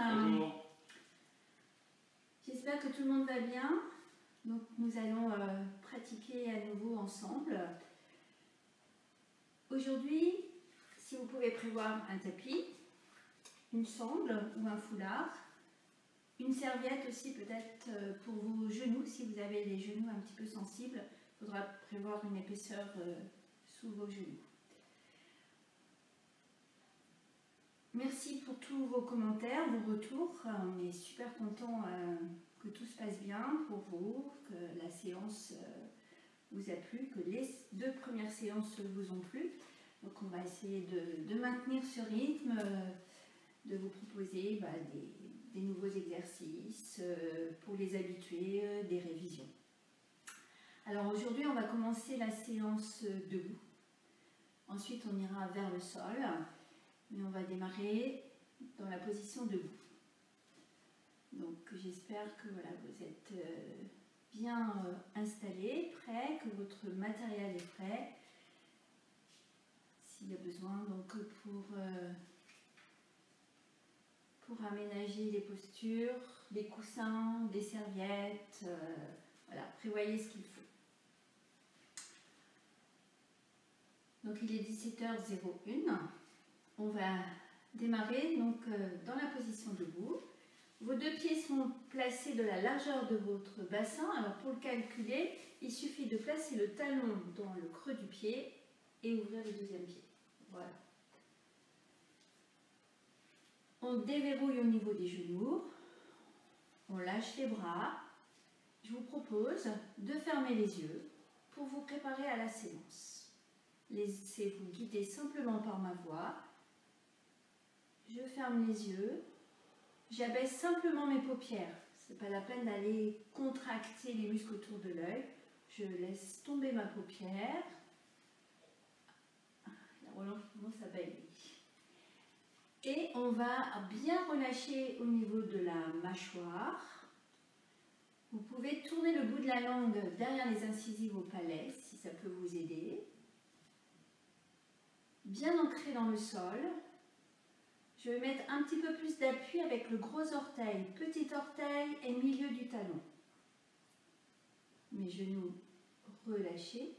Bonjour. J'espère que tout le monde va bien. Donc nous allons pratiquer à nouveau ensemble. Aujourd'hui, si vous pouvez prévoir un tapis, une sangle ou un foulard, une serviette aussi peut-être pour vos genoux, si vous avez les genoux un petit peu sensibles, il faudra prévoir une épaisseur sous vos genoux. Merci pour tous vos commentaires, vos retours. On est super contents que tout se passe bien pour vous, que la séance vous a plu, que les 2 premières séances vous ont plu. Donc on va essayer de maintenir ce rythme, de vous proposer des nouveaux exercices pour les habitués, des révisions. Alors aujourd'hui on va commencer la séance debout. Ensuite on ira vers le sol. Mais on va démarrer dans la position debout. Donc j'espère que voilà, vous êtes bien installés, prêts, que votre matériel est prêt. S'il y a besoin, donc pour aménager les postures, des coussins, des serviettes, voilà, prévoyez ce qu'il faut. Donc il est 17h01. On va démarrer donc dans la position debout. Vos 2 pieds sont placés de la largeur de votre bassin. Alors pour le calculer, il suffit de placer le talon dans le creux du pied et ouvrir le 2e pied. Voilà. On déverrouille au niveau des genoux. On lâche les bras. Je vous propose de fermer les yeux pour vous préparer à la séance. Laissez-vous guider simplement par ma voix. Je ferme les yeux, j'abaisse simplement mes paupières. Ce n'est pas la peine d'aller contracter les muscles autour de l'œil. Je laisse tomber ma paupière. La relâche commence à bâiller. Et on va bien relâcher au niveau de la mâchoire. Vous pouvez tourner le bout de la langue derrière les incisives au palais, si ça peut vous aider. Bien ancré dans le sol. Je vais mettre un petit peu plus d'appui avec le gros orteil, petit orteil et milieu du talon. Mes genoux relâchés.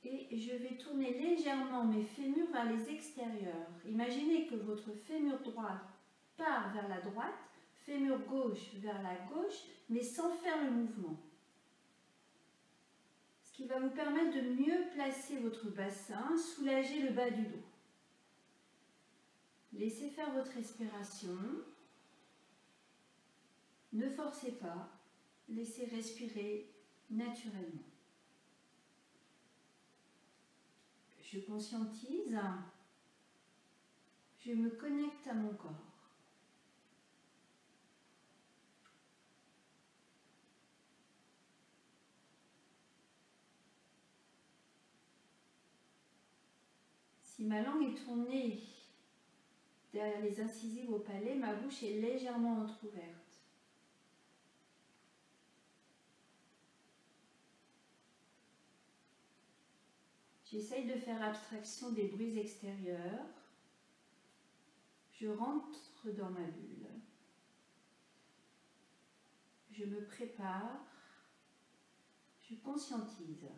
Et je vais tourner légèrement mes fémurs vers les extérieurs. Imaginez que votre fémur droit part vers la droite, fémur gauche vers la gauche, mais sans faire le mouvement. Ce qui va vous permettre de mieux placer votre bassin, soulager le bas du dos. Laissez faire votre respiration. Ne forcez pas, laissez respirer naturellement. Je conscientise, je me connecte à mon corps. Si ma langue est tournée derrière les incisives au palais, ma bouche est légèrement entrouverte. J'essaye de faire abstraction des bruits extérieurs. Je rentre dans ma bulle. Je me prépare. Je conscientise.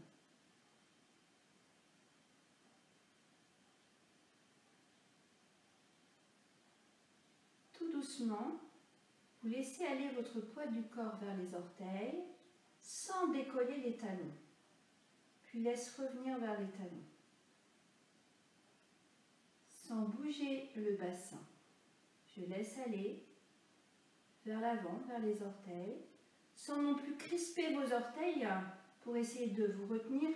Tout doucement, vous laissez aller votre poids du corps vers les orteils sans décoller les talons. Puis laisse revenir vers les talons. Sans bouger le bassin. Je laisse aller vers l'avant, vers les orteils, sans non plus crisper vos orteils pour essayer de vous retenir.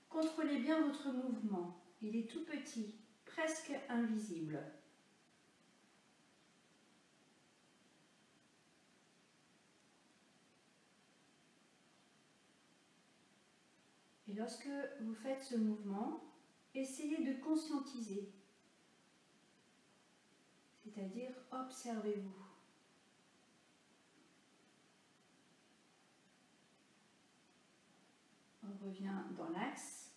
Contrôlez bien votre mouvement. Il est tout petit, presque invisible. Et lorsque vous faites ce mouvement, essayez de conscientiser, c'est-à-dire observez-vous. On revient dans l'axe,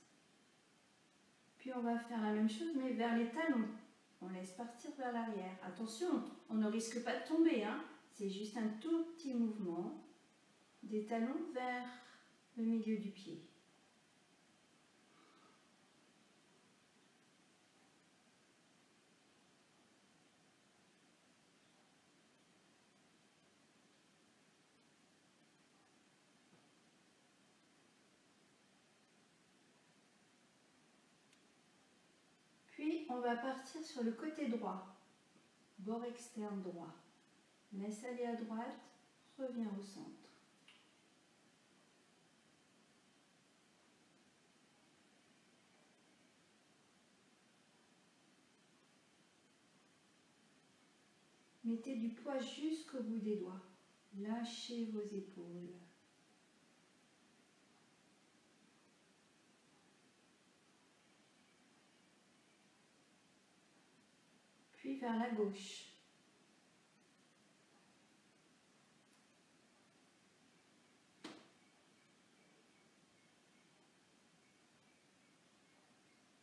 puis on va faire la même chose mais vers les talons. On laisse partir vers l'arrière. Attention, on ne risque pas de tomber, hein. C'est juste un tout petit mouvement des talons vers le milieu du pied. Puis, on va partir sur le côté droit, bord externe droit. Laisse aller à droite, reviens au centre. Mettez du poids jusqu'au bout des doigts. Lâchez vos épaules. Puis vers la gauche.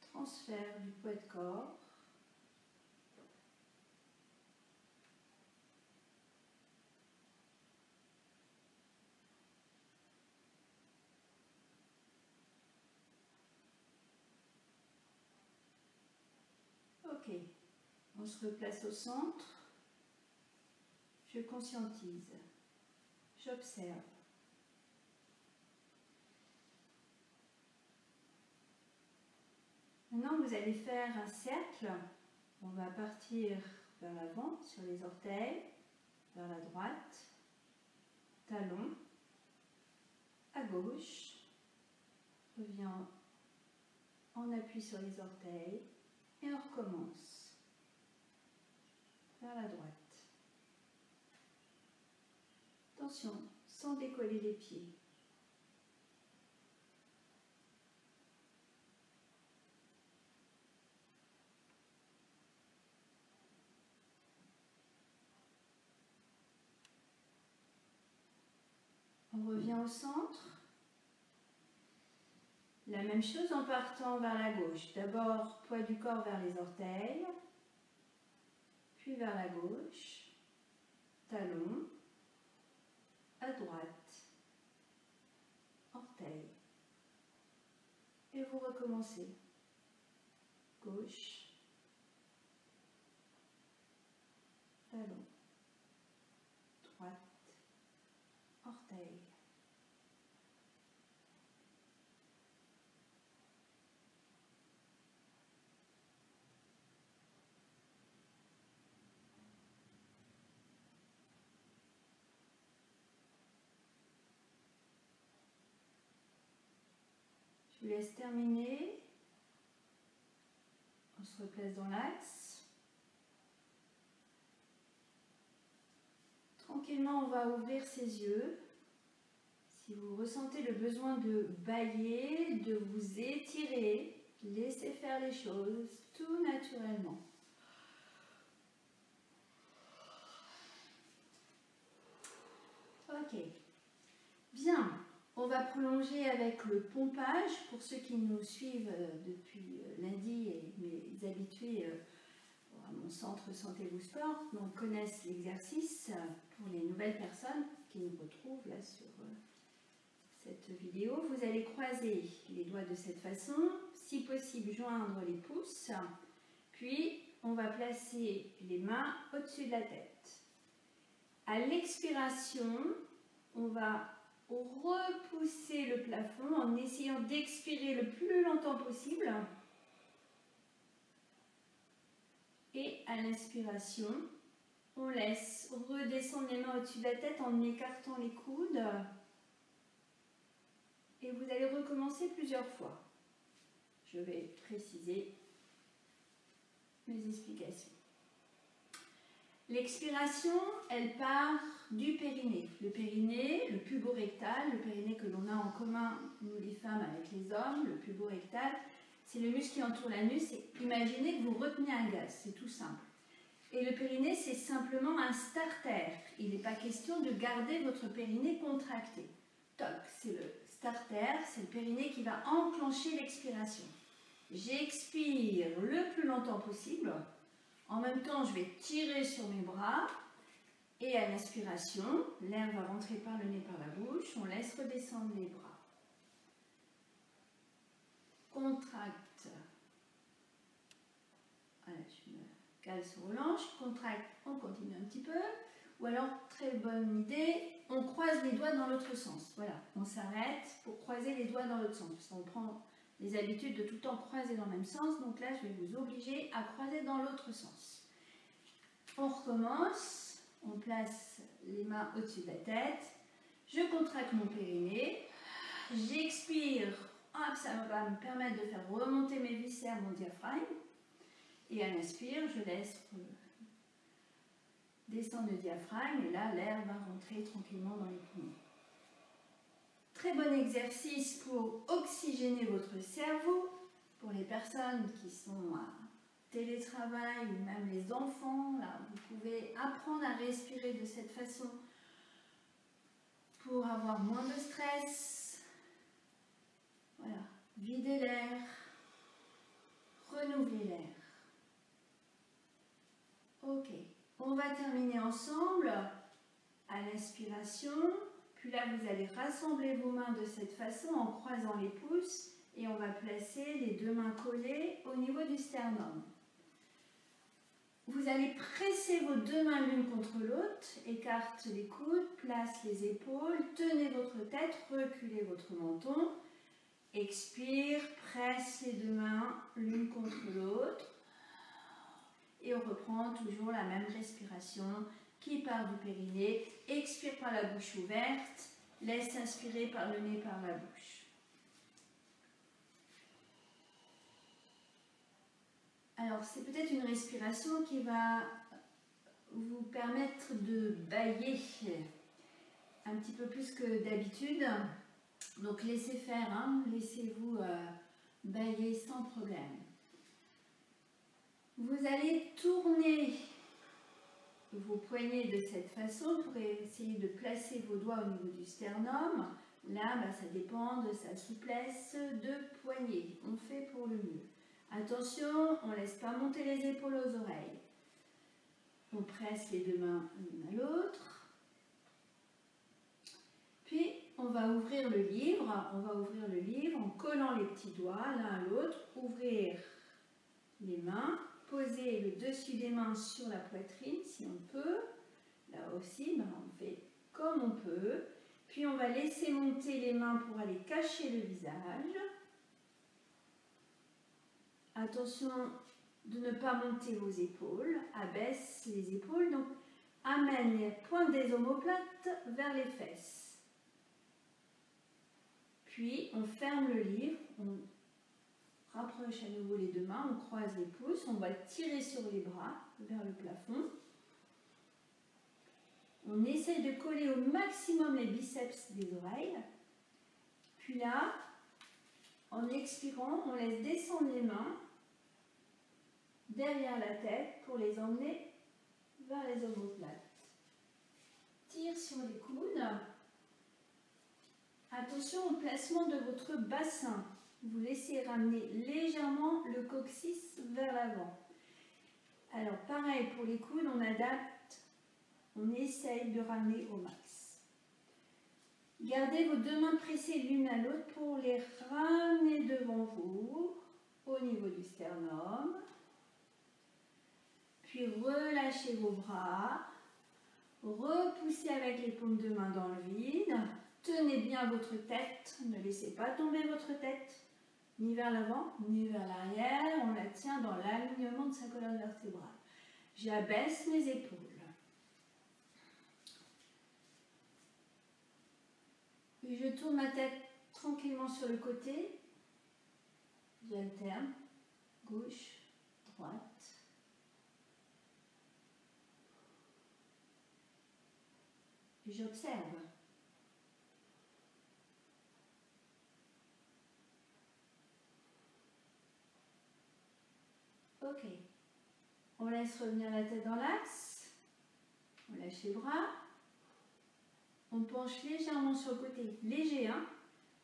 Transfert du poids de corps. Ok, on se replace au centre. Je conscientise. J'observe. Maintenant, vous allez faire un cercle. On va partir vers l'avant, sur les orteils, vers la droite, talon, à gauche, reviens en appui sur les orteils et on recommence vers la droite. Attention, sans décoller les pieds. On revient au centre. La même chose en partant vers la gauche. D'abord, poids du corps vers les orteils, puis vers la gauche, talon, à droite, orteil. Et vous recommencez. Gauche, talon, droite, orteil. Je vous laisse terminer. On se replace dans l'axe. Tranquillement, on va ouvrir ses yeux. Si vous ressentez le besoin de bâiller, de vous étirer, laissez faire les choses tout naturellement. Ok. Bien. On va prolonger avec le pompage. Pour ceux qui nous suivent depuis lundi et mes habitués à mon centre Santé vous Sport donc connaissent l'exercice. Pour les nouvelles personnes qui nous retrouvent là sur cette vidéo, vous allez croiser les doigts de cette façon, si possible joindre les pouces, puis on va placer les mains au-dessus de la tête. À l'expiration, on va repousser le plafond en essayant d'expirer le plus longtemps possible. Et à l'inspiration, on laisse redescendre les mains au-dessus de la tête en écartant les coudes. Et vous allez recommencer plusieurs fois. Je vais préciser mes explications. L'expiration, elle part du périnée. Le périnée, le puborectal, le périnée que l'on a en commun, nous les femmes avec les hommes, le puborectal, c'est le muscle qui entoure l'anus. Imaginez que vous retenez un gaz, c'est tout simple. Et le périnée, c'est simplement un starter. Il n'est pas question de garder votre périnée contracté. Toc, c'est le starter, c'est le périnée qui va enclencher l'expiration. J'expire le plus longtemps possible. En même temps, je vais tirer sur mes bras. Et à l'inspiration, l'air va rentrer par le nez, par la bouche. On laisse redescendre les bras. Contracte. Voilà, je me cale sur relâche. Contracte, on continue un petit peu. Ou alors, très bonne idée, on croise les doigts dans l'autre sens. Voilà, on s'arrête pour croiser les doigts dans l'autre sens. Parce qu'on prend les habitudes de tout le temps croiser dans le même sens. Donc là, je vais vous obliger à croiser dans l'autre sens. On recommence. On place les mains au-dessus de la tête. Je contracte mon périnée. J'expire. Hop, ça va me permettre de faire remonter mes viscères, mon diaphragme. Et à l'inspire, je laisse descendre le diaphragme. Et là, l'air va rentrer tranquillement dans les poumons. Très bon exercice pour oxygéner votre cerveau. Pour les personnes qui sont à télétravail ou même les enfants, là, vous pouvez apprendre à respirer de cette façon pour avoir moins de stress. Voilà, vider l'air, renouveler l'air. Ok, on va terminer ensemble à l'inspiration. Puis là, vous allez rassembler vos mains de cette façon en croisant les pouces et on va placer les deux mains collées au niveau du sternum. Vous allez presser vos deux mains l'une contre l'autre, écarte les coudes, place les épaules, tenez votre tête, reculez votre menton. Expire, presse les deux mains l'une contre l'autre. Et on reprend toujours la même respiration qui part du périnée. Expire par la bouche ouverte, laisse inspirer par le nez, par la bouche. Alors, c'est peut-être une respiration qui va vous permettre de bâiller un petit peu plus que d'habitude. Donc, laissez faire, hein, laissez-vous bâiller sans problème. Vous allez tourner vos poignets de cette façon pour essayer de placer vos doigts au niveau du sternum. Là, ça dépend de sa souplesse de poignet. On fait pour le mieux. Attention, on ne laisse pas monter les épaules aux oreilles. On presse les deux mains l'une à l'autre. Puis, on va ouvrir le livre. On va ouvrir le livre en collant les petits doigts l'un à l'autre. Ouvrir les mains. Poser le dessus des mains sur la poitrine si on peut. Là aussi, on fait comme on peut. Puis, on va laisser monter les mains pour aller cacher le visage. Attention de ne pas monter vos épaules, abaisse les épaules, donc amène les pointes des omoplates vers les fesses. Puis on ferme le livre, on rapproche à nouveau les deux mains, on croise les pouces, on va tirer sur les bras vers le plafond. On essaye de coller au maximum les biceps des oreilles. Puis là, en expirant, on laisse descendre les mains derrière la tête pour les emmener vers les omoplates. Tire sur les coudes. Attention au placement de votre bassin. Vous laissez ramener légèrement le coccyx vers l'avant. Alors pareil pour les coudes, on adapte, on essaye de ramener au max. Gardez vos deux mains pressées l'une à l'autre pour les ramener devant vous, au niveau du sternum. Puis relâchez vos bras, repoussez avec les paumes de main dans le vide, tenez bien votre tête, ne laissez pas tomber votre tête, ni vers l'avant, ni vers l'arrière, on la tient dans l'alignement de sa colonne vertébrale. J'abaisse mes épaules. Puis je tourne ma tête tranquillement sur le côté, j'alterne, gauche, droite. J'observe. Ok. On laisse revenir la tête dans l'axe. On lâche les bras. On penche légèrement sur le côté. Léger, hein.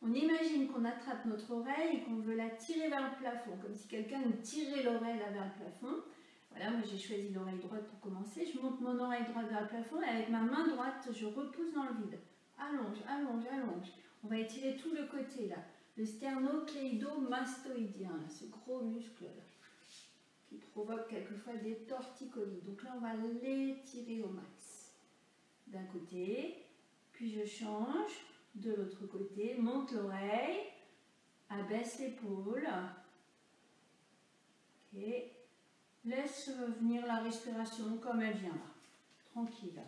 On imagine qu'on attrape notre oreille et qu'on veut la tirer vers le plafond, comme si quelqu'un nous tirait l'oreille là vers le plafond. Voilà, moi j'ai choisi l'oreille droite pour commencer. Je monte mon oreille droite vers le plafond et avec ma main droite, je repousse dans le vide. Allonge, allonge, allonge. On va étirer tout le côté là. Le sternocléido-mastoïdien, ce gros muscle là, qui provoque quelquefois des torticolis. Donc là, on va l'étirer au max. D'un côté, puis je change de l'autre côté, monte l'oreille, abaisse l'épaule. Ok. Laisse venir la respiration comme elle vient là. Tranquille.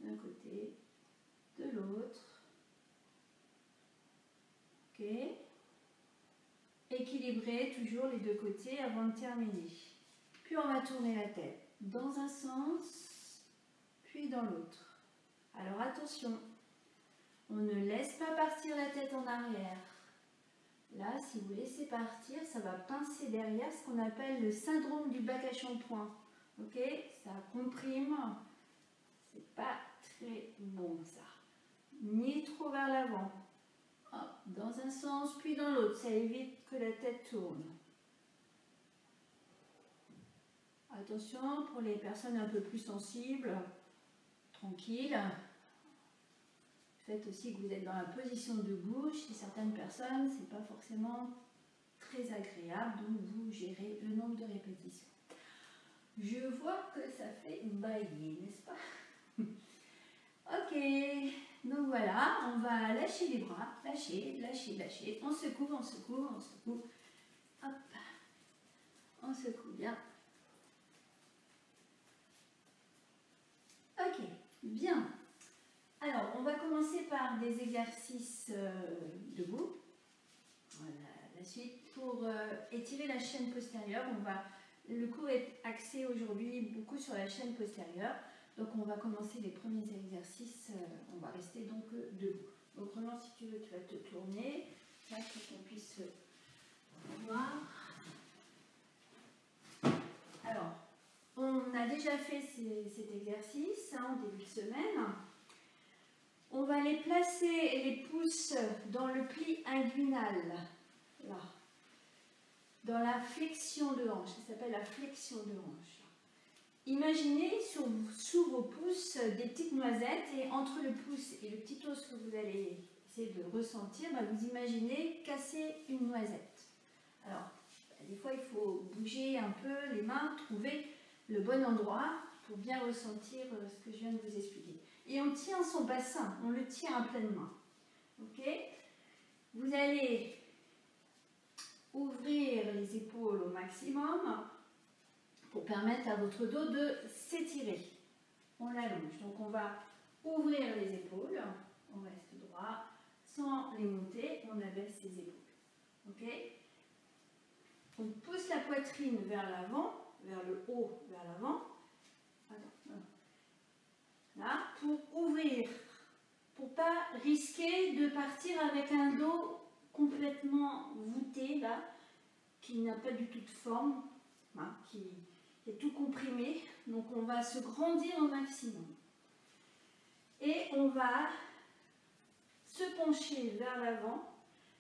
D'un côté, de l'autre. Ok. Équilibrer toujours les deux côtés avant de terminer. Puis on va tourner la tête dans un sens, puis dans l'autre. Alors attention, on ne laisse pas partir la tête en arrière. Là, si vous laissez partir, ça va pincer derrière, ce qu'on appelle le syndrome du bac à shampoing. Ok, ça comprime, c'est pas très bon ça. Ni trop vers l'avant. Dans un sens, puis dans l'autre, ça évite que la tête tourne. Attention, pour les personnes un peu plus sensibles, tranquille. Faites aussi que vous êtes dans la position debout. Chez certaines personnes, ce n'est pas forcément très agréable, donc vous gérez le nombre de répétitions. Je vois que ça fait bailler, n'est-ce pas? Ok, donc voilà, on va lâcher les bras, lâcher, lâcher, lâcher. On secoue, on secoue, on secoue. Hop, on secoue bien. Ok, bien. Alors, on va commencer par des exercices debout. Voilà, la suite. Pour étirer la chaîne postérieure, le cours est axé aujourd'hui beaucoup sur la chaîne postérieure. Donc, on va commencer les premiers exercices. On va rester donc debout. Donc, vraiment, si tu veux, tu vas te tourner là pour qu'on puisse voir. Alors, on a déjà fait cet exercice en début de semaine. On va les placer les pouces dans le pli inguinal, là, dans la flexion de hanche, ça s'appelle la flexion de hanche. Imaginez sous vos pouces des petites noisettes et entre le pouce et le petit os que vous allez essayer de ressentir, vous imaginez casser une noisette. Alors, des fois il faut bouger un peu les mains, trouver le bon endroit pour bien ressentir ce que je viens de vous expliquer. Et on tient son bassin, on le tient à pleine main. Ok? Vous allez ouvrir les épaules au maximum pour permettre à votre dos de s'étirer. On l'allonge. Donc on va ouvrir les épaules, on reste droit, sans les monter, on abaisse les épaules. Ok? On pousse la poitrine vers l'avant, vers le haut, vers l'avant. Là, pour ouvrir, pour ne pas risquer de partir avec un dos complètement voûté, là, qui n'a pas du tout de forme, hein, qui est tout comprimé. Donc on va se grandir au maximum. Et on va se pencher vers l'avant,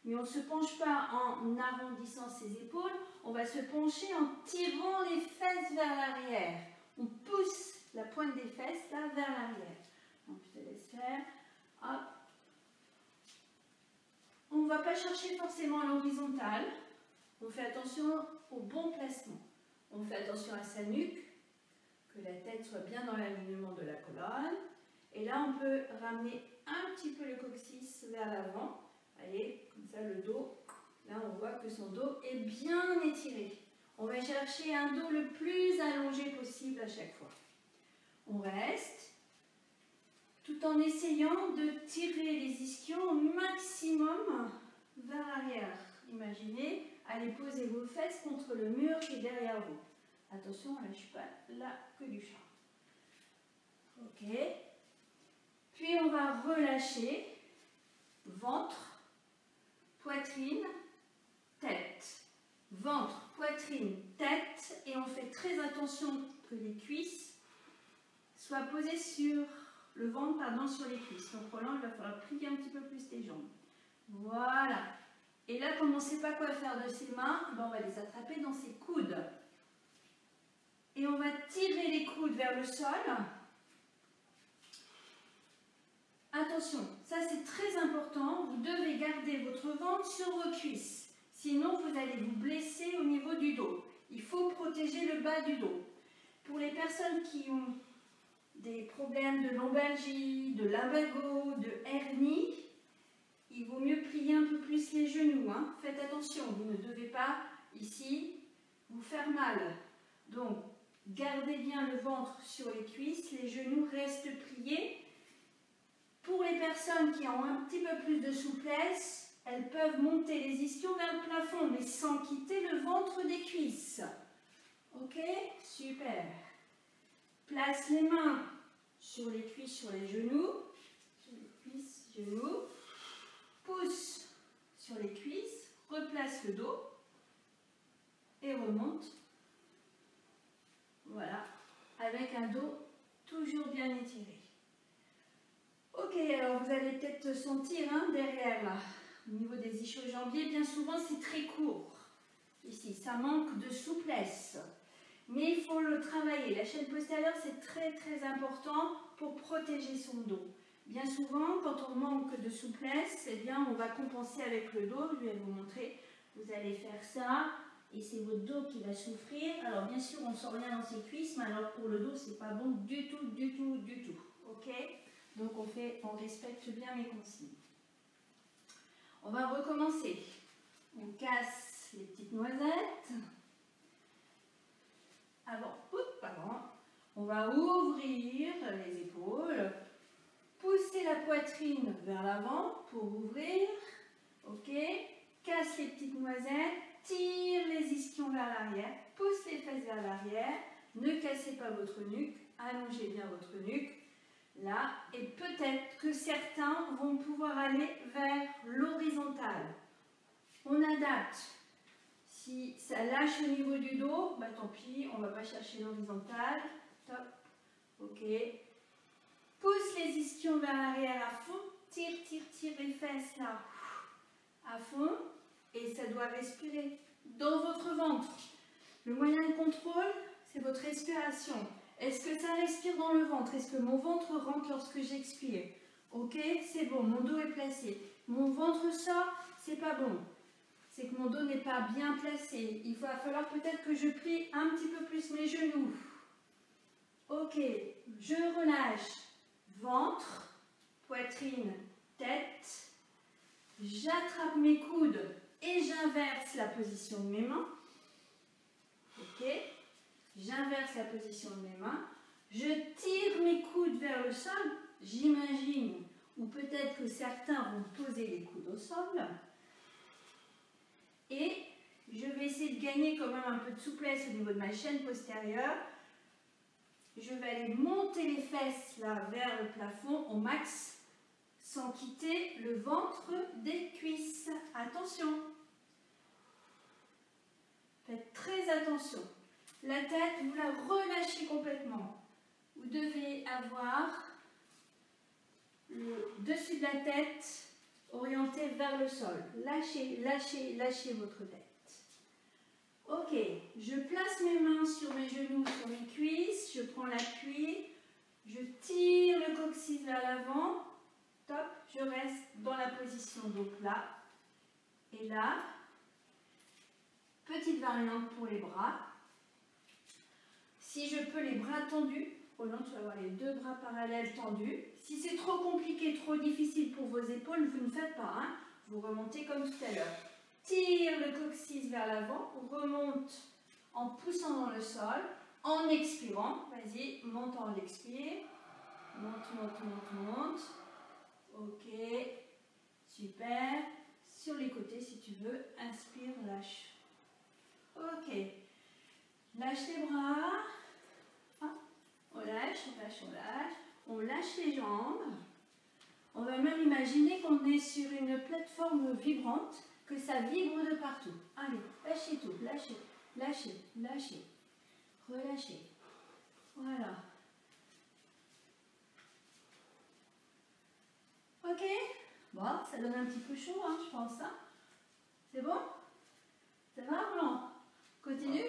mais on ne se penche pas en arrondissant ses épaules, on va se pencher en tirant les fesses vers l'arrière. On pousse la pointe des fesses là vers l'arrière. Donc je te laisse faire. Hop. On ne va pas chercher forcément l'horizontale. On fait attention au bon placement. On fait attention à sa nuque, que la tête soit bien dans l'alignement de la colonne. Et là, on peut ramener un petit peu le coccyx vers l'avant. Allez, comme ça le dos. Là, on voit que son dos est bien étiré. On va chercher un dos le plus allongé possible à chaque fois. On reste, tout en essayant de tirer les ischions au maximum vers l'arrière. Imaginez, allez poser vos fesses contre le mur qui est derrière vous. Attention, on ne lâche pas la queue du chat. Ok. Puis on va relâcher ventre, poitrine, tête. Ventre, poitrine, tête. Et on fait très attention que les cuisses soient posées sur le ventre, sur les cuisses. Donc Roland, il va falloir plier un petit peu plus les jambes. Voilà. Et là, comme on ne sait pas quoi faire de ses mains, ben on va les attraper dans ses coudes. Et on va tirer les coudes vers le sol. Attention, ça c'est très important, vous devez garder votre ventre sur vos cuisses. Sinon, vous allez vous blesser au niveau du dos. Il faut protéger le bas du dos. Pour les personnes qui ont des problèmes de lombalgie, de lumbago, de hernie, il vaut mieux plier un peu plus les genoux. Hein. Faites attention, vous ne devez pas, ici, vous faire mal. Donc, gardez bien le ventre sur les cuisses, les genoux restent pliés. Pour les personnes qui ont un petit peu plus de souplesse, elles peuvent monter les ischios vers le plafond, mais sans quitter le ventre des cuisses. Ok? Super. Place les mains sur les cuisses, sur les genoux. Sur les cuisses, genoux. Pousse sur les cuisses. Replace le dos. Et remonte. Voilà. Avec un dos toujours bien étiré. Ok, alors vous allez peut-être sentir hein, derrière là, au niveau des ischio-jambiers, bien souvent c'est très court. Ici, ça manque de souplesse. Mais il faut le travailler. La chaîne postérieure, c'est très très important pour protéger son dos. Bien souvent, quand on manque de souplesse, eh bien, on va compenser avec le dos. Je vais vous montrer. Vous allez faire ça et c'est votre dos qui va souffrir. Alors bien sûr, on ne sent rien dans ses cuisses, mais alors pour le dos, c'est pas bon du tout, du tout, du tout. Ok ? Donc on respecte bien mes consignes. On va recommencer. On casse les petites noisettes. Avant. On va ouvrir les épaules. Pousser la poitrine vers l'avant pour ouvrir. Ok. Casse les petites noisettes. Tire les ischions vers l'arrière. Pousse les fesses vers l'arrière. Ne cassez pas votre nuque. Allongez bien votre nuque. Là, et peut-être que certains vont pouvoir aller vers l'horizontale. On adapte. Si ça lâche au niveau du dos, bah tant pis, on ne va pas chercher l'horizontale. Top. Ok. Pousse les ischions vers l'arrière à fond. Tire les fesses là. À fond. Et ça doit respirer dans votre ventre. Le moyen de contrôle, c'est votre respiration. Est-ce que ça respire dans le ventre? Est-ce que mon ventre rentre lorsque j'expire? Ok, c'est bon, mon dos est placé. Mon ventre sort, c'est pas bon. C'est que mon dos n'est pas bien placé. Il va falloir peut-être que je plie un petit peu plus mes genoux. Ok, je relâche. Ventre, poitrine, tête. J'attrape mes coudes et j'inverse la position de mes mains. Ok. J'inverse la position de mes mains, je tire mes coudes vers le sol, j'imagine, ou peut-être que certains vont poser les coudes au sol, et je vais essayer de gagner quand même un peu de souplesse au niveau de ma chaîne postérieure. Je vais aller monter les fesses là vers le plafond au max, sans quitter le ventre des cuisses. Attention, faites très attention. La tête, vous la relâchez complètement. Vous devez avoir le dessus de la tête orienté vers le sol. Lâchez, lâchez, lâchez votre tête. Ok, je place mes mains sur mes genoux, sur mes cuisses. Je prends l'appui. Je tire le coccyx vers l'avant. Top, je reste dans la position dos plat. Et là, petite variante pour les bras. Si je peux les bras tendus, Roland, tu vas avoir les deux bras parallèles tendus. Si c'est trop compliqué, trop difficile pour vos épaules, vous ne faites pas. Hein. Vous remontez comme tout à l'heure. Tire le coccyx vers l'avant, remonte en poussant dans le sol, en expirant. Vas-y, monte en l'expire. Monte, monte, monte, monte. Ok, super. Sur les côtés si tu veux. Inspire, lâche. Ok. Lâche les bras. On lâche, on lâche, on lâche. On lâche les jambes. On va même imaginer qu'on est sur une plateforme vibrante, que ça vibre de partout. Allez, lâchez tout, lâchez, lâchez, lâchez. Relâchez. Voilà. Ok. Bon, ça donne un petit peu chaud, hein, je pense. Hein. C'est bon? Ça va, Roland? Continue?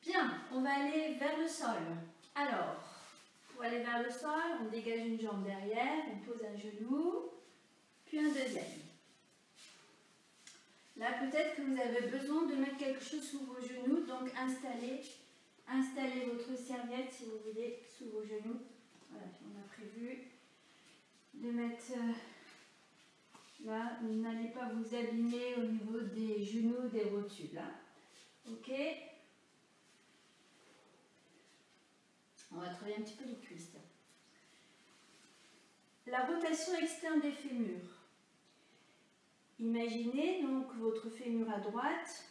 Bien, on va aller vers le sol. Alors, pour aller vers le sol, on dégage une jambe derrière, on pose un genou, puis un deuxième. Là, peut-être que vous avez besoin de mettre quelque chose sous vos genoux, donc installez votre serviette, si vous voulez, sous vos genoux. Voilà, on a prévu de mettre là, n'allez pas vous abîmer au niveau des genoux, des rotules. Hein. Ok? On va travailler un petit peu les cuisses. La rotation externe des fémurs. Imaginez donc votre fémur à droite,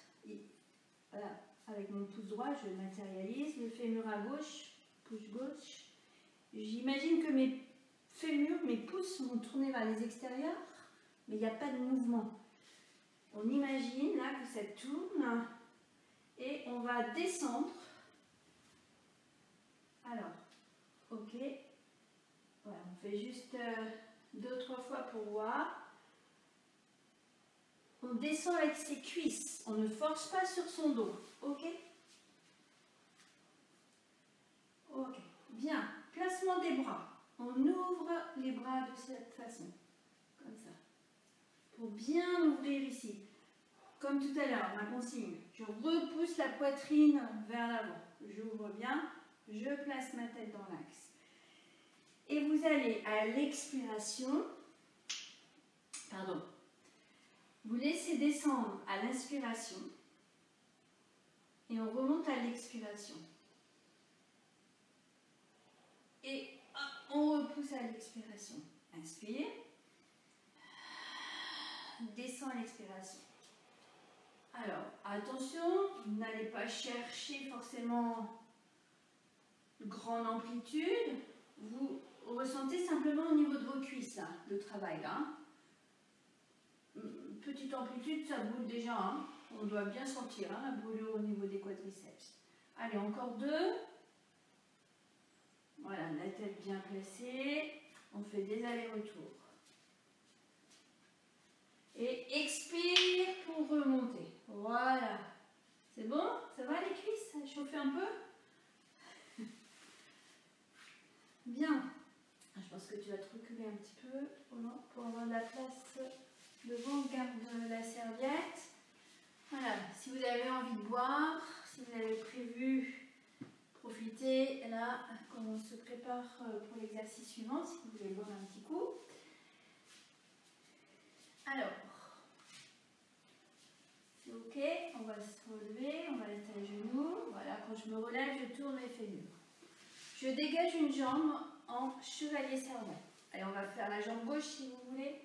voilà, avec mon pouce droit, je matérialise, le fémur à gauche, pouce gauche. J'imagine que mes fémurs, mes pouces vont tourner vers les extérieurs, mais il n'y a pas de mouvement. On imagine là que ça tourne et on va descendre. Alors, ok, voilà, on fait juste 2-3 fois pour voir. On descend avec ses cuisses, on ne force pas sur son dos, ok? Ok, bien. Placement des bras. On ouvre les bras de cette façon, comme ça, pour bien ouvrir ici. Comme tout à l'heure, ma consigne, je repousse la poitrine vers l'avant, j'ouvre bien, je place ma tête dans l'axe. Et vous allez à l'expiration, pardon, vous laissez descendre à l'inspiration et on remonte à l'expiration. Et on repousse à l'expiration. Inspire. Descend à l'expiration. Alors, attention, n'allez pas chercher forcément grande amplitude. Vous ressentez simplement au niveau de vos cuisses, là, le travail, là. Petite amplitude, ça boule déjà. Hein. On doit bien sentir hein, la boulure au niveau des quadriceps. Allez, encore 2. Voilà, la tête bien placée. On fait des allers-retours. Et expire pour remonter. Voilà. C'est bon? Ça va les cuisses? Ça a chauffé un peu? Bien. Je pense que tu vas te reculer un petit peu pour avoir de la place devant. Garde la serviette. Voilà. Si vous avez envie de boire, si vous avez prévu profiter, là, quand on se prépare pour l'exercice suivant, si vous voulez boire un petit coup. Alors, c'est ok, on va se relever, on va rester à genoux. Voilà, quand je me relève, je tourne mes fémurs. Je dégage une jambe en chevalier servant. Allez, on va faire la jambe gauche si vous voulez.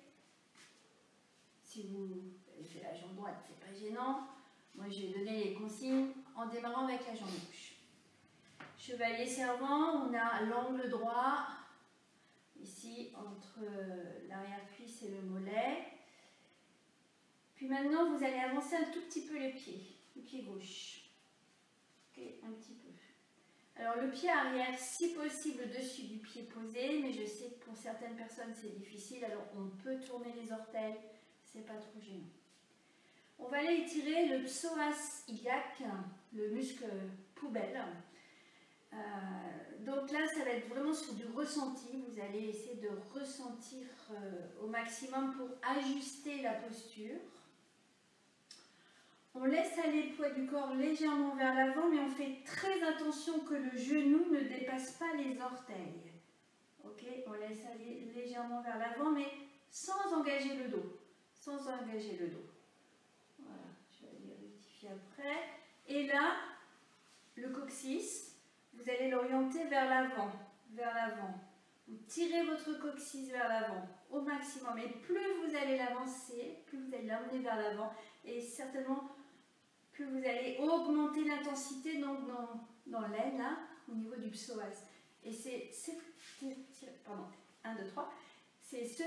Si vous avez fait la jambe droite, c'est pas gênant. Moi, je vais donner les consignes en démarrant avec la jambe gauche. Chevalier servant, on a l'angle droit, ici entre l'arrière-cuisse et le mollet. Puis maintenant, vous allez avancer un tout petit peu le pied gauche. Ok, un petit peu. Alors le pied arrière, si possible, dessus du pied posé, mais je sais que pour certaines personnes c'est difficile, alors on peut tourner les orteils, c'est pas trop gênant. On va aller étirer le psoas iliaque, le muscle poubelle. Donc là, ça va être vraiment sur du ressenti. Vous allez essayer de ressentir au maximum pour ajuster la posture. On laisse aller le poids du corps légèrement vers l'avant, mais on fait très attention que le genou ne dépasse pas les orteils. Ok, on laisse aller légèrement vers l'avant, mais sans engager le dos. Sans engager le dos. Voilà, je vais aller rectifier après. Et là, le coccyx, vous allez l'orienter vers l'avant. Vers l'avant. Vous tirez votre coccyx vers l'avant au maximum. Et plus vous allez l'avancer, plus vous allez l'amener vers l'avant. Et certainement, plus vous allez augmenter l'intensité donc dans l'aine, là, au niveau du psoas. Et c'est ce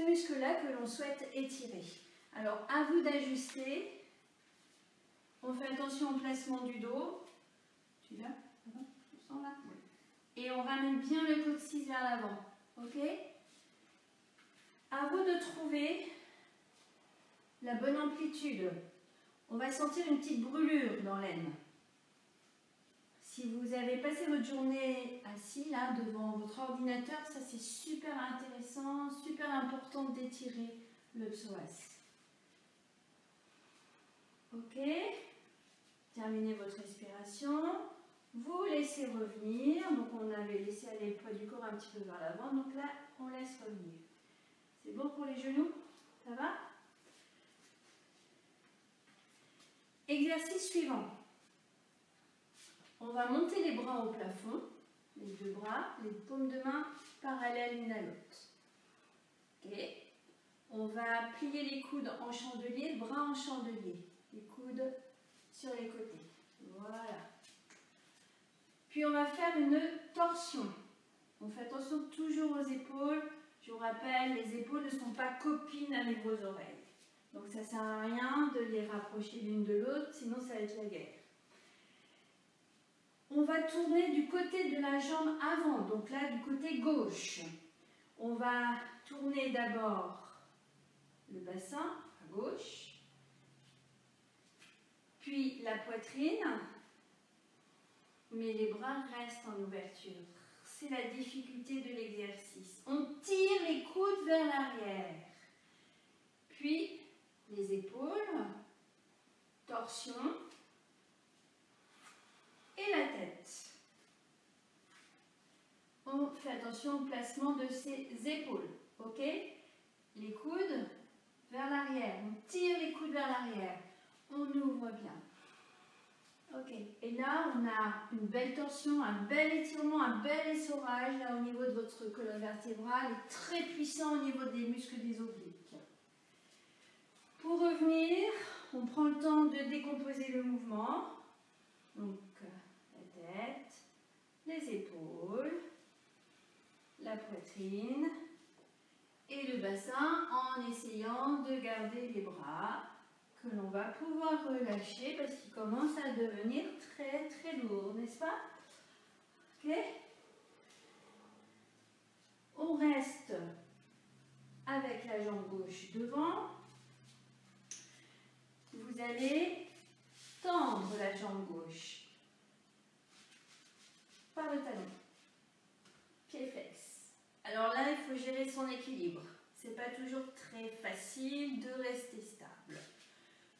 muscle-là que l'on souhaite étirer. Alors, à vous d'ajuster. On fait attention au placement du dos. Tu l'as? Tu le sens là? Oui. Et on ramène bien le coccyx vers l'avant. Ok? À vous de trouver la bonne amplitude. On va sentir une petite brûlure dans l'aine. Si vous avez passé votre journée assis là devant votre ordinateur, ça c'est super intéressant, super important d'étirer le psoas. Ok, terminez votre respiration, vous laissez revenir, donc on avait laissé aller le poids du corps un petit peu vers l'avant, donc là on laisse revenir. C'est bon pour les genoux? Ça va? Exercice suivant. On va monter les bras au plafond, les deux bras, les paumes de main parallèles l'une à l'autre. Ok. On va plier les coudes en chandelier, bras en chandelier, les coudes sur les côtés. Voilà. Puis on va faire une torsion. On fait attention toujours aux épaules. Je vous rappelle, les épaules ne sont pas copines avec vos oreilles. Donc ça ne sert à rien de les rapprocher l'une de l'autre, sinon ça va être la guerre. On va tourner du côté de la jambe avant, donc là du côté gauche. On va tourner d'abord le bassin à gauche, puis la poitrine, mais les bras restent en ouverture. C'est la difficulté de l'exercice. On tire les coudes vers l'arrière, puis les épaules, torsion, et la tête. On fait attention au placement de ses épaules, ok? Les coudes vers l'arrière, on tire les coudes vers l'arrière, on ouvre bien. Ok, et là on a une belle torsion, un bel étirement, un bel essorage là au niveau de votre colonne vertébrale et très puissant au niveau des muscles des obliques. Pour revenir, on prend le temps de décomposer le mouvement. Donc, tête, les épaules, la poitrine et le bassin en essayant de garder les bras que l'on va pouvoir relâcher parce qu'ils commencent à devenir très très lourds, n'est-ce pas? Ok. On reste avec la jambe gauche devant. Vous allez tendre la jambe gauche par le talon, pied flex. Alors là, il faut gérer son équilibre. C'est pas toujours très facile de rester stable.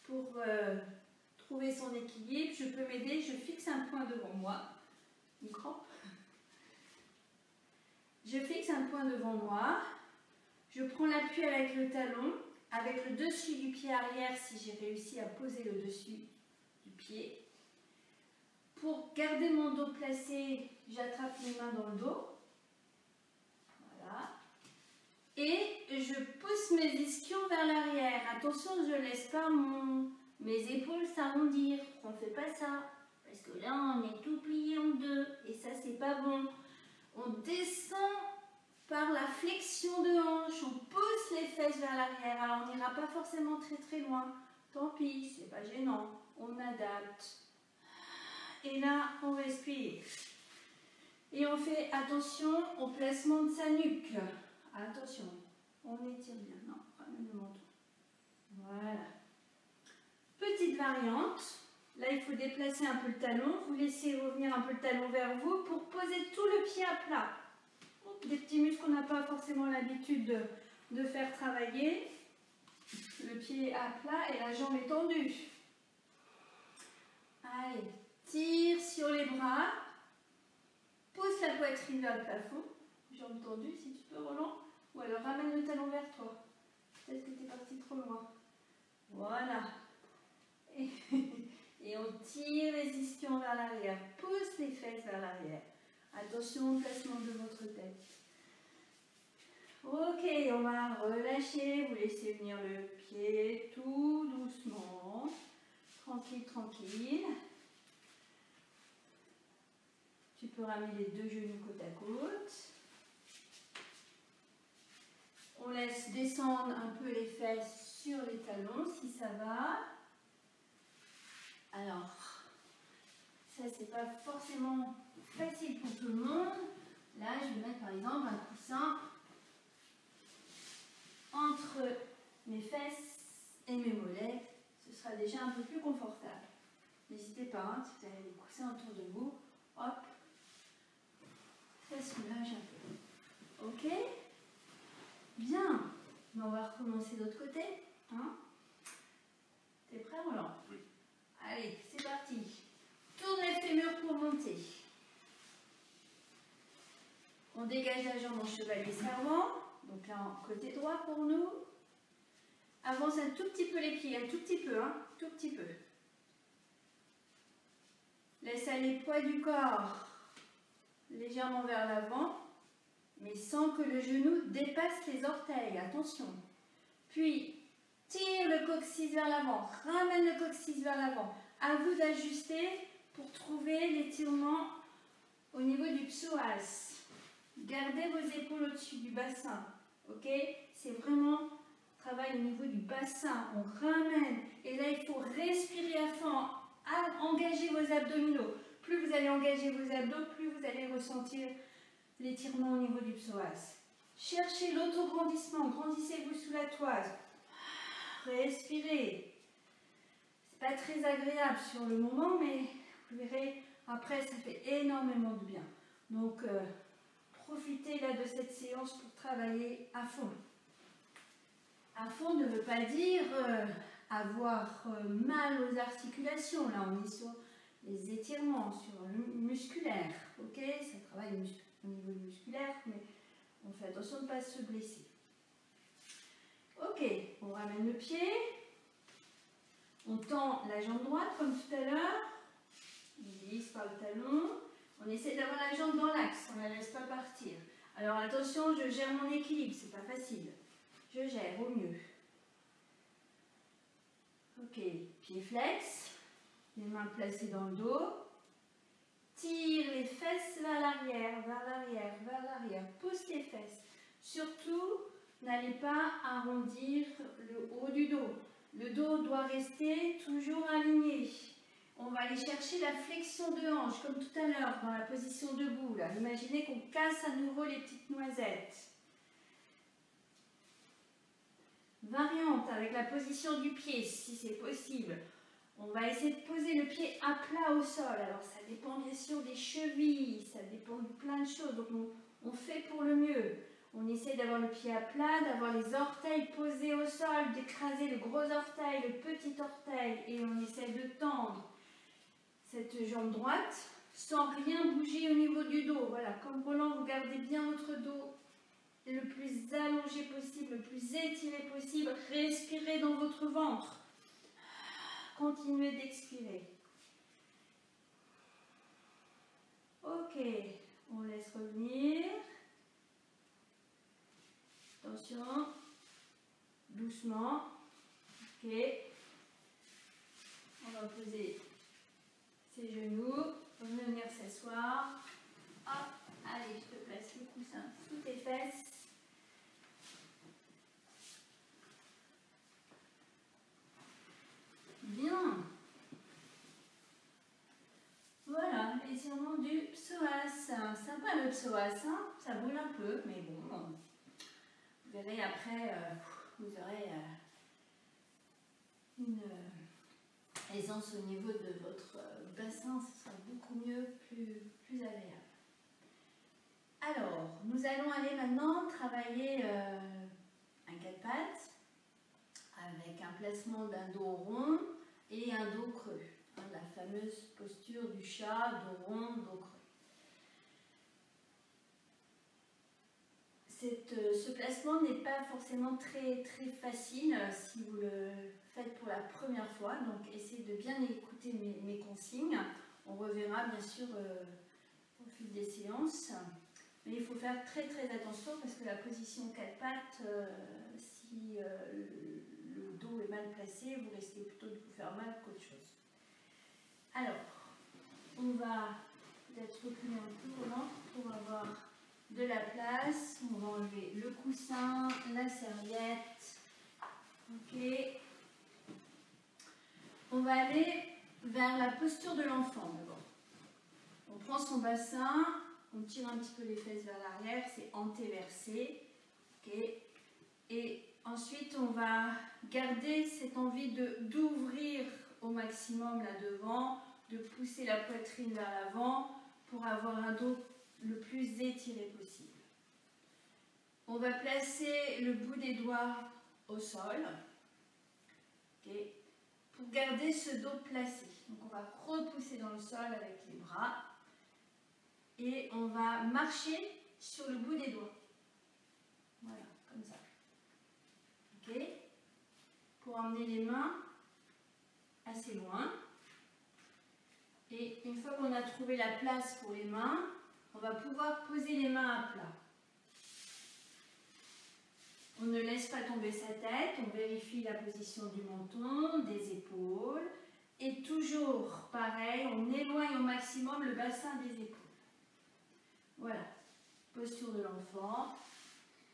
Pour trouver son équilibre, je peux m'aider, je fixe un point devant moi. Une crampe. Je fixe un point devant moi. Je prends l'appui avec le talon, avec le dessus du pied arrière si j'ai réussi à poser le dessus du pied. Pour garder mon dos placé, j'attrape mes mains dans le dos. Voilà. Et je pousse mes ischions vers l'arrière. Attention, je ne laisse pas mes épaules s'arrondir. On ne fait pas ça. Parce que là, on est tout plié en deux. Et ça, c'est pas bon. On descend par la flexion de hanche. On pousse les fesses vers l'arrière. Alors, on n'ira pas forcément très très loin. Tant pis, c'est pas gênant. On adapte. Et là, on respire. Et on fait attention au placement de sa nuque. Attention, on étire bien. Non, ramène le menton. Voilà. Petite variante. Là, il faut déplacer un peu le talon. Vous laissez revenir un peu le talon vers vous pour poser tout le pied à plat. Des petits muscles qu'on n'a pas forcément l'habitude de faire travailler. Le pied à plat et la jambe est tendue. Allez. Tire sur les bras, pousse la poitrine vers le plafond, jambe tendue si tu peux Roland, ou alors ramène le talon vers toi, peut-être que tu es parti trop loin, voilà, et on tire les ischions vers l'arrière, pousse les fesses vers l'arrière, attention au placement de votre tête. Ok, on va relâcher, vous laissez venir le pied tout doucement, tranquille, tranquille. Tu peux ramener les deux genoux côte à côte. On laisse descendre un peu les fesses sur les talons si ça va. Alors, ça c'est pas forcément facile pour tout le monde. Là, je vais mettre par exemple un coussin entre mes fesses et mes mollets, ce sera déjà un peu plus confortable. N'hésitez pas, hein, si vous avez les coussins autour de vous, hop, ça soulage un peu. Ok? Bien. Mais on va recommencer de l'autre côté. Hein? T'es prêt, Roland? Oui. Allez, c'est parti. Tourne les fémurs pour monter. On dégage la jambe en chevalier servant. Donc là, en côté droit pour nous. Avance un tout petit peu les pieds, un tout petit peu, hein, tout petit peu. Laisse aller le poids du corps légèrement vers l'avant, mais sans que le genou dépasse les orteils, attention. Puis, tire le coccyx vers l'avant, ramène le coccyx vers l'avant. À vous d'ajuster pour trouver l'étirement au niveau du psoas. Gardez vos épaules au-dessus du bassin, ok? C'est vraiment travail au niveau du bassin, on ramène. Et là, il faut respirer à fond, engager vos abdominaux. Plus vous allez engager vos abdos, plus vous allez ressentir l'étirement au niveau du psoas. Cherchez l'autograndissement, grandissez-vous sous la toise. Respirez. C'est pas très agréable sur le moment, mais vous verrez, après, ça fait énormément de bien. Donc, profitez là de cette séance pour travailler à fond. À fond ne veut pas dire avoir mal aux articulations. Là, on est sur les étirements, sur le musculaire. Ok, ça travaille au niveau musculaire, mais on fait attention de ne pas se blesser. Ok, on ramène le pied. On tend la jambe droite comme tout à l'heure. On glisse par le talon. On essaie d'avoir la jambe dans l'axe, on ne la laisse pas partir. Alors attention, je gère mon équilibre, c'est pas facile. Je gère au mieux. Ok, pied flex, les mains placées dans le dos. Tire les fesses vers l'arrière, vers l'arrière, vers l'arrière. Pousse les fesses. Surtout, n'allez pas arrondir le haut du dos. Le dos doit rester toujours aligné. On va aller chercher la flexion de hanche, comme tout à l'heure, dans la position debout. Là. Imaginez qu'on casse à nouveau les petites noisettes. Variante avec la position du pied, si c'est possible. On va essayer de poser le pied à plat au sol. Alors, ça dépend bien sûr des chevilles, ça dépend de plein de choses. Donc, on fait pour le mieux. On essaie d'avoir le pied à plat, d'avoir les orteils posés au sol, d'écraser le gros orteil, le petit orteil. Et on essaie de tendre cette jambe droite sans rien bouger au niveau du dos. Voilà, comme Roland, vous gardez bien votre dos le plus allongé possible, le plus étiré possible. Respirez dans votre ventre. Continuez d'expirer. Ok, on laisse revenir. Attention, doucement. Ok, on va poser ses genoux, venir s'asseoir. Hop, allez, je te place le coussin sous tes fesses. Bien. Voilà, l'étirement du psoas. Sympa le psoas, hein, ça brûle un peu, mais bon, vous verrez après, vous aurez une aisance au niveau de votre bassin, ce sera beaucoup mieux, plus agréable. Alors, nous allons aller maintenant travailler un quatre pattes avec un placement d'un dos rond et un dos creux. Hein, la fameuse posture du chat, dos rond, dos creux. Ce placement n'est pas forcément très facile si vous le faites pour la première fois, donc essayez de bien écouter mes consignes. On reverra bien sûr au fil des séances, mais il faut faire très attention parce que la position quatre pattes, si le dos est mal placé, vous risquez plutôt de vous faire mal qu'autre chose. Alors, on va peut-être reculer un peu pour avoir de la place. On va enlever le coussin, la serviette. Ok. On va aller vers la posture de l'enfant d'abord. On prend son bassin, on tire un petit peu les fesses vers l'arrière, c'est antéversé. Ok. Et en Ensuite, on va garder cette envie d'ouvrir au maximum là devant, de pousser la poitrine vers l'avant pour avoir un dos le plus étiré possible. On va placer le bout des doigts au sol, okay, pour garder ce dos placé. Donc on va repousser dans le sol avec les bras et on va marcher sur le bout des doigts. Voilà, comme ça. Ok, pour emmener les mains assez loin. Et une fois qu'on a trouvé la place pour les mains, on va pouvoir poser les mains à plat. On ne laisse pas tomber sa tête, on vérifie la position du menton, des épaules. Et toujours pareil, on éloigne au maximum le bassin des épaules. Voilà, posture de l'enfant,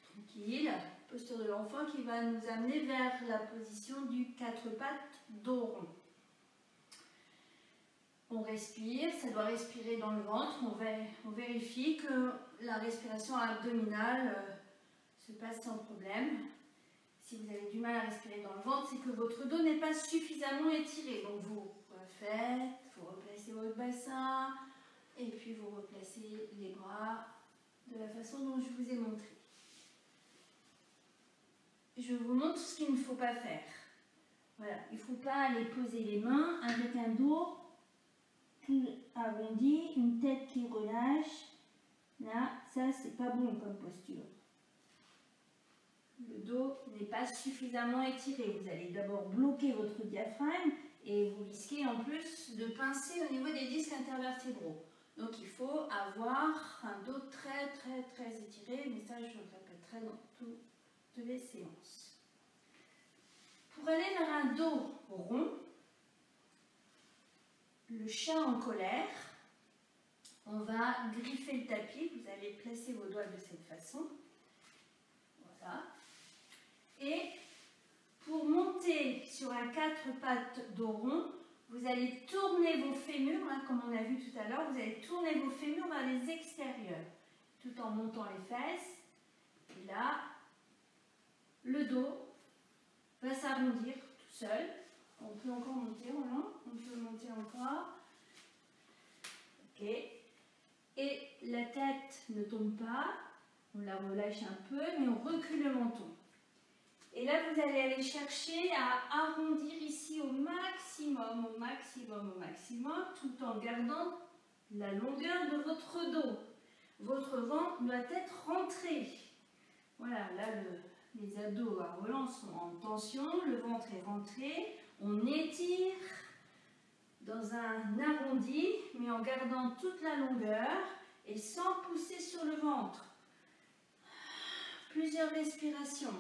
tranquille. Posture de l'enfant qui va nous amener vers la position du 4 pattes dos rond. On respire, ça doit respirer dans le ventre. On vérifie que la respiration abdominale se passe sans problème. Si vous avez du mal à respirer dans le ventre, c'est que votre dos n'est pas suffisamment étiré. Donc vous refaites, vous replacez votre bassin et puis vous replacez les bras de la façon dont je vous ai montré. Je vous montre ce qu'il ne faut pas faire. Voilà, il ne faut pas aller poser les mains avec un dos qui arrondi, une tête qui relâche. Là, ça c'est pas bon comme posture. Le dos n'est pas suffisamment étiré. Vous allez d'abord bloquer votre diaphragme et vous risquez en plus de pincer au niveau des disques intervertébraux. Donc il faut avoir un dos très étiré, mais ça je le répéterai dans toutes les séances. Pour aller vers un dos rond, le chat en colère, on va griffer le tapis. Vous allez placer vos doigts de cette façon. Voilà. Et pour monter sur un 4 pattes dos rond, vous allez tourner vos fémurs, hein, comme on a vu tout à l'heure, vous allez tourner vos fémurs vers les extérieurs, tout en montant les fesses. Et là, le dos va s'arrondir tout seul. On peut encore monter, Roland, on peut monter encore. Ok. Et la tête ne tombe pas, on la relâche un peu, mais on recule le menton. Et là, vous allez aller chercher à arrondir ici au maximum, tout en gardant la longueur de votre dos. Votre ventre doit être rentré. Voilà, là, les abdos à Roland sont en tension, le ventre est rentré. On étire dans un arrondi, mais en gardant toute la longueur et sans pousser sur le ventre. Plusieurs respirations.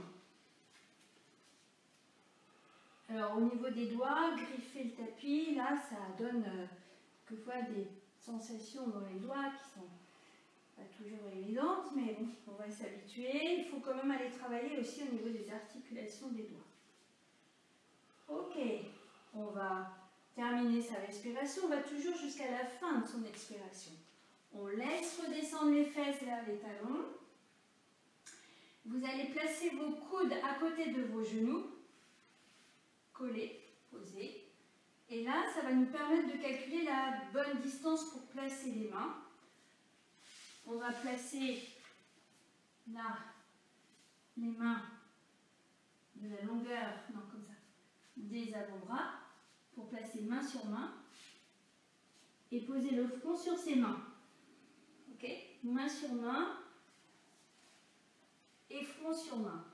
Alors au niveau des doigts, griffer le tapis, là ça donne quelquefois des sensations dans les doigts qui sont pas toujours évidentes, mais bon, on va s'habituer. Il faut quand même aller travailler aussi au niveau des articulations des doigts. Ok, on va terminer sa respiration, on va toujours jusqu'à la fin de son expiration. On laisse redescendre les fesses vers les talons. Vous allez placer vos coudes à côté de vos genoux, collés, posés. Et là, ça va nous permettre de calculer la bonne distance pour placer les mains. On va placer là les mains de la longueur, non comme ça, des avant-bras pour placer main sur main et poser le front sur ses mains. Ok, main sur main et front sur main.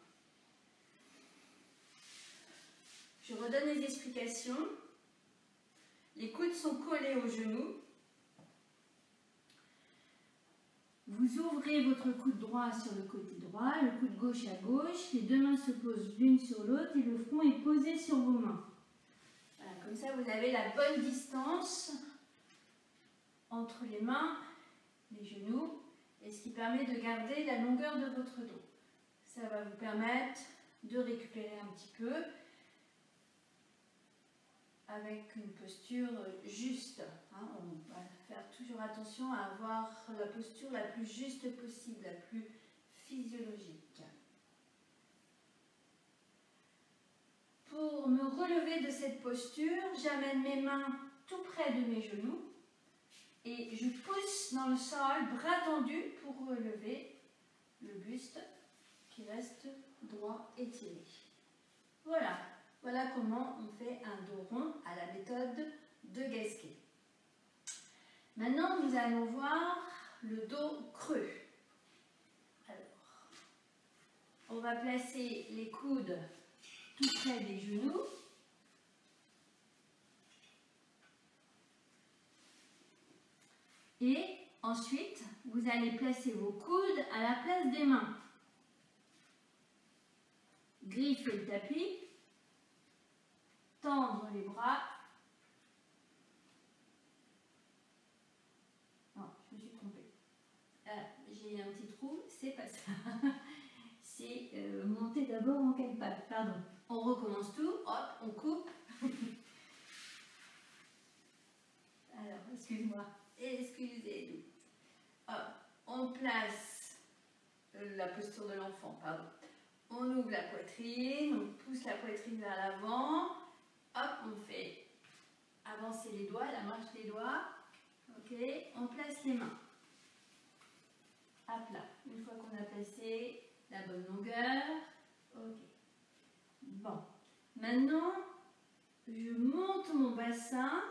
Je redonne les explications. Les coudes sont collés aux genoux. Vous ouvrez votre coude droit sur le côté droit, le coude gauche à gauche. Les deux mains se posent l'une sur l'autre et le front est posé sur vos mains. Voilà, comme ça, vous avez la bonne distance entre les mains, les genoux, et ce qui permet de garder la longueur de votre dos. Ça va vous permettre de récupérer un petit peu avec une posture juste. Hein, on va faire toujours attention à avoir la posture la plus juste possible, la plus physiologique. Pour me relever de cette posture, j'amène mes mains tout près de mes genoux et je pousse dans le sol, bras tendus, pour relever le buste qui reste droit et tiré. Voilà, voilà comment on fait un dos rond à la méthode de Gasquet. Maintenant, nous allons voir le dos creux. Alors, on va placer les coudes tout près des genoux. Et ensuite, vous allez placer vos coudes à la place des mains. Griffer le tapis, tendre les bras. Non, je me suis trompée. J'ai un petit trou, c'est pas ça. C'est monter d'abord en 4 pattes, pardon. On recommence tout, hop, on coupe. Alors, excuse-moi, excusez-nous. Hop, on place la posture de l'enfant, pardon. On ouvre la poitrine, on pousse la poitrine vers l'avant. Hop, on fait avancer les doigts, la marche des doigts. Ok, on place les mains à plat. Une fois qu'on a placé la bonne longueur. Ok. Bon. Maintenant, je monte mon bassin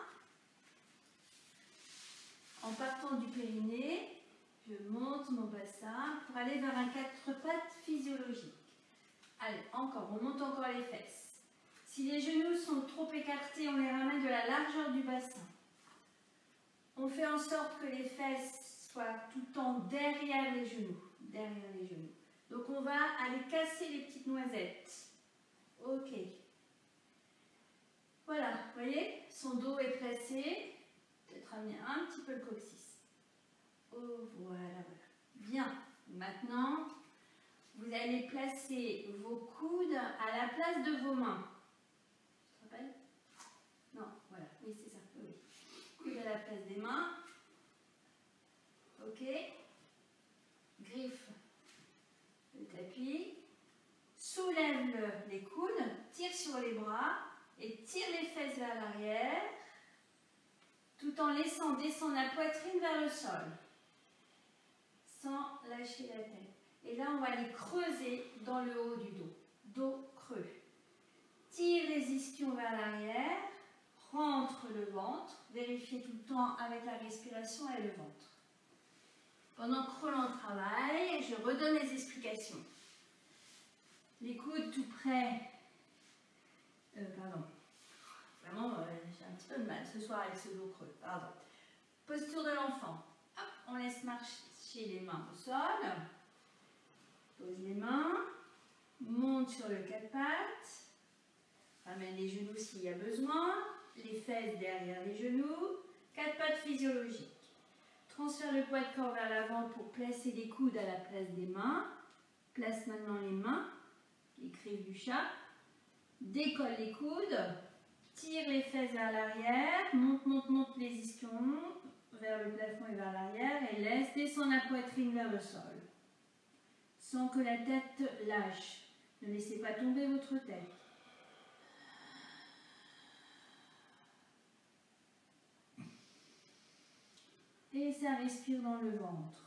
en partant du périnée. Je monte mon bassin pour aller vers un 4 pattes physiologique. Allez, encore, on monte encore les fesses. Si les genoux sont trop écartés, on les ramène de la largeur du bassin. On fait en sorte que les fesses soient tout le temps derrière les genoux. Derrière les genoux. Donc on va aller casser les petites noisettes. Ok. Voilà, vous voyez, son dos est placé. Peut-être ramener un petit peu le coccyx. Oh, voilà, voilà. Bien. Maintenant, vous allez placer vos coudes à la place de vos mains. Tu te rappelles? Non, voilà. Oui, c'est ça. Oui. Coudes à la place des mains. Ok. Griffe le tapis. Soulève les coudes. Tire sur les bras. Et tire les fesses vers l'arrière. Tout en laissant descendre la poitrine vers le sol. Sans lâcher la tête. Et là, on va aller creuser dans le haut du dos. Dos creux. Tire les ischions vers l'arrière. Rentre le ventre. Vérifiez tout le temps avec la respiration et le ventre. Pendant que Roland travaille, je redonne les explications. Les coudes tout près. Pardon. Vraiment, j'ai un petit peu de mal ce soir avec ce dos creux. Pardon. Posture de l'enfant. Hop, on laisse marcher les mains au sol. Pose les mains. Monte sur le 4 pattes. Ramène les genoux s'il y a besoin. Les fesses derrière les genoux. 4 pattes physiologiques. Transfère le poids de corps vers l'avant pour placer les coudes à la place des mains. Place maintenant les mains. Les griffes du chat. Décolle les coudes. Tire les fesses vers l'arrière. Monte, monte, monte les ischions vers le plafond et vers l'arrière. Et laisse descendre la poitrine vers le sol. Sans que la tête lâche. Ne laissez pas tomber votre tête. Et ça respire dans le ventre.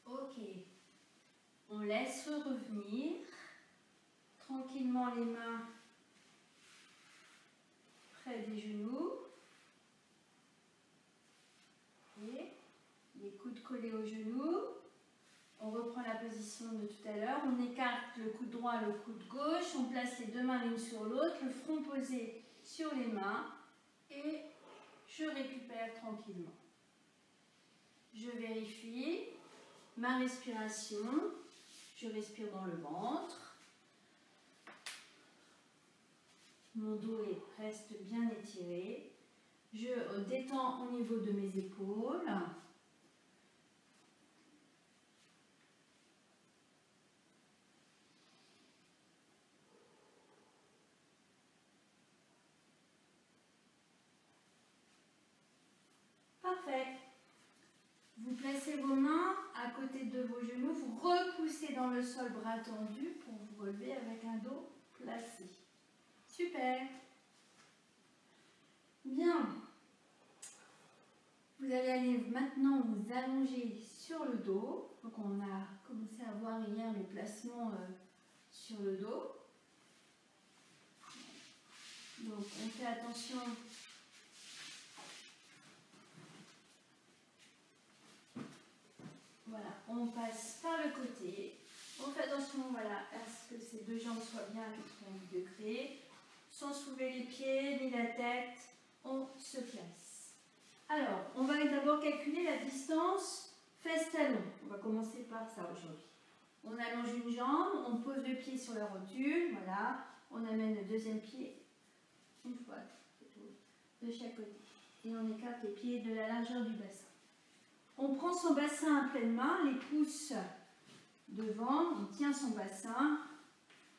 Ok. On laisse revenir tranquillement les mains près des genoux. Et les coudes collés aux genoux. On reprend la position de tout à l'heure. On écarte le coude droit, le coude gauche. On place les deux mains l'une sur l'autre. Le front posé sur les mains. Et je récupère tranquillement. Je vérifie ma respiration. Je respire dans le ventre. Mon dos reste bien étiré. Je détends au niveau de mes épaules. Parfait. Vous placez vos mains à côté côté de vos genoux, vous repoussez dans le sol, bras tendus, pour vous relever avec un dos placé. Super. Bien. Vous allez aller maintenant vous allonger sur le dos. Donc on a commencé à voir hier le placement sur le dos. Donc on fait attention. Voilà, on passe par le côté. On fait attention, voilà, à ce que ces deux jambes soient bien à 90 degrés. Sans soulever les pieds ni la tête, on se place. Alors, on va d'abord calculer la distance fesse-talon. On va commencer par ça aujourd'hui. On allonge une jambe, on pose le pied sur la rotule, voilà. On amène le deuxième pied, une fois, de chaque côté. Et on écarte les pieds de la largeur du bassin. On prend son bassin à pleine main, les pouces devant, on tient son bassin,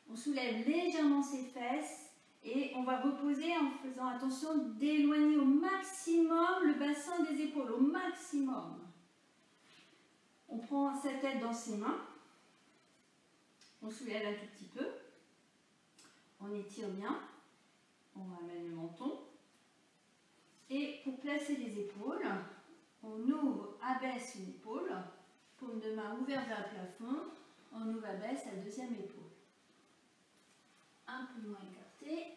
on soulève légèrement ses fesses et on va reposer en faisant attention d'éloigner au maximum le bassin des épaules, au maximum. On prend sa tête dans ses mains, on soulève un tout petit peu, on étire bien, on ramène le menton et pour placer les épaules, on ouvre, abaisse une épaule, paume de main ouverte vers le plafond, on ouvre, abaisse la deuxième épaule. Un peu moins écarté,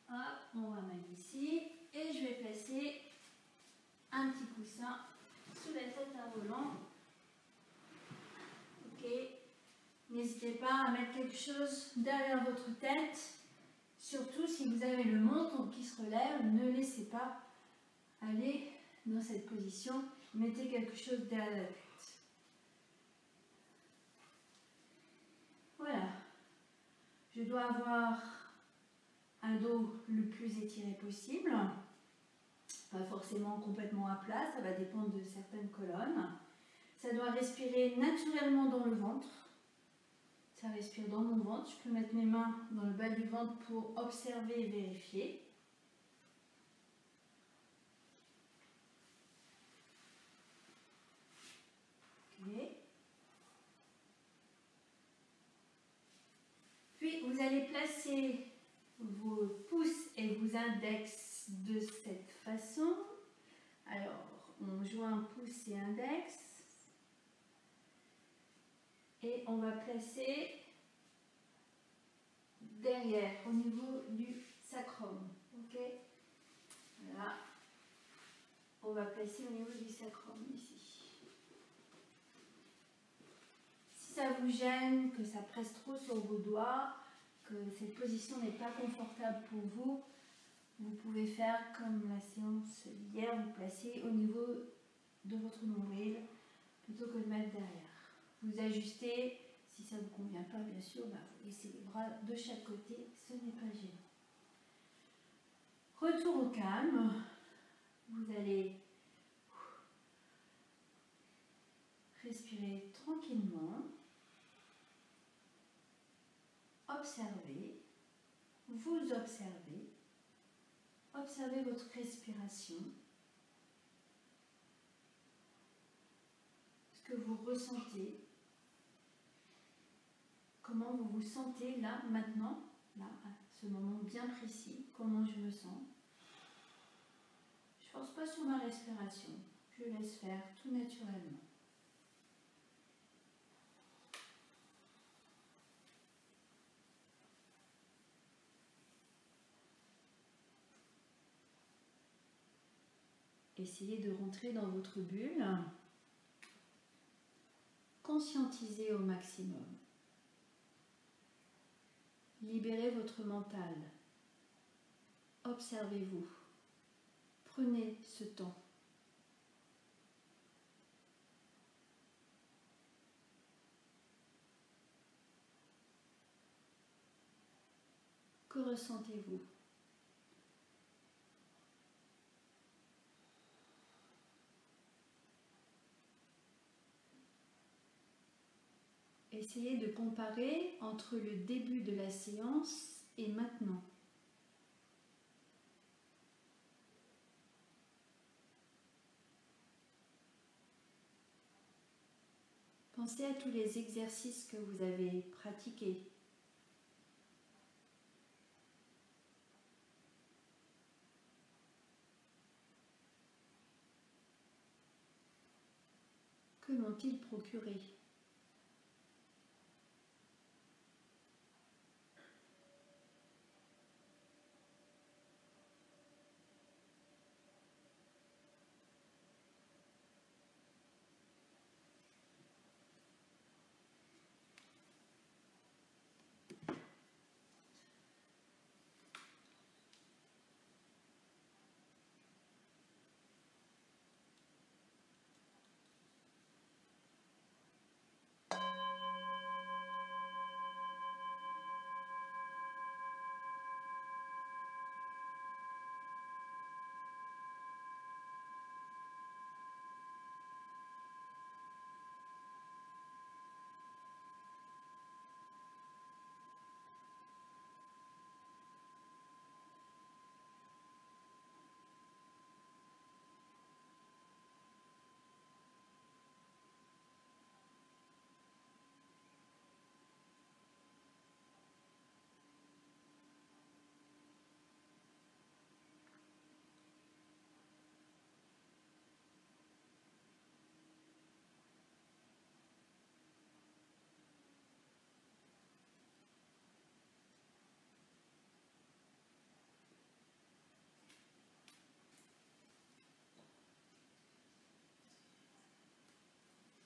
hop, on ramène ici, et je vais placer un petit coussin sous la tête à volant. Ok, n'hésitez pas à mettre quelque chose derrière votre tête, surtout si vous avez le menton qui se relève, ne laissez pas aller dans cette position, mettez quelque chose derrière la tête. Voilà, je dois avoir un dos le plus étiré possible, pas forcément complètement à plat, ça va dépendre de certaines colonnes. Ça doit respirer naturellement dans le ventre, ça respire dans mon ventre, je peux mettre mes mains dans le bas du ventre pour observer et vérifier. Okay. Puis vous allez placer vos pouces et vos index de cette façon. Alors, on joint pouce et index. Et on va placer derrière, au niveau du sacrum. Ok? Voilà. On va placer au niveau du sacrum ici. Si ça vous gêne, que ça presse trop sur vos doigts, que cette position n'est pas confortable pour vous, vous pouvez faire comme la séance d'hier, vous placez au niveau de votre nombril plutôt que de mettre derrière. Vous ajustez, si ça ne vous convient pas bien sûr, vous laissez les bras de chaque côté, ce n'est pas gênant. Retour au calme, vous allez respirer tranquillement, observer, vous observez, observez votre respiration, ce que vous ressentez, comment vous vous sentez là, maintenant, là, à ce moment bien précis, comment je me sens. Je ne force pas sur ma respiration, je laisse faire tout naturellement. Essayez de rentrer dans votre bulle, conscientisez au maximum. Libérez votre mental, observez-vous, prenez ce temps. Que ressentez-vous ? Essayez de comparer entre le début de la séance et maintenant. Pensez à tous les exercices que vous avez pratiqués. Que m'ont-ils procuré?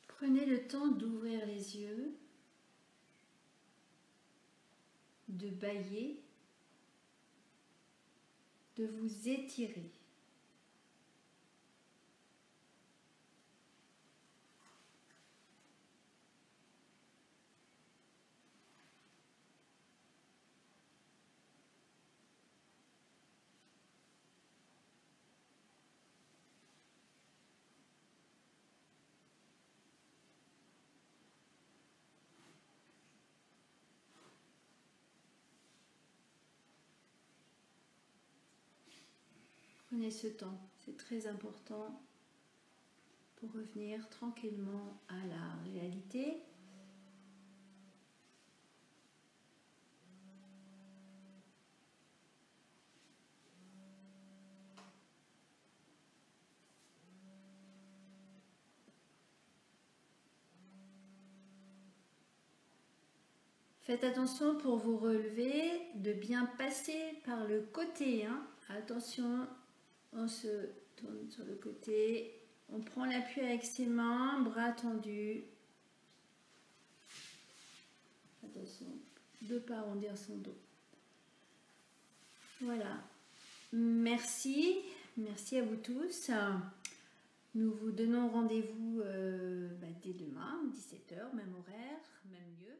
Prenez le temps d'ouvrir les yeux, de bâiller, de vous étirer. Prenez ce temps, c'est très important pour revenir tranquillement à la réalité. Faites attention pour vous relever, de bien passer par le côté. Hein. Attention, on se tourne sur le côté. On prend l'appui avec ses mains, bras tendus. Attention, de ne pas arrondir son dos. Voilà. Merci à vous tous. Nous vous donnons rendez-vous dès demain, 17 h, même horaire, même lieu.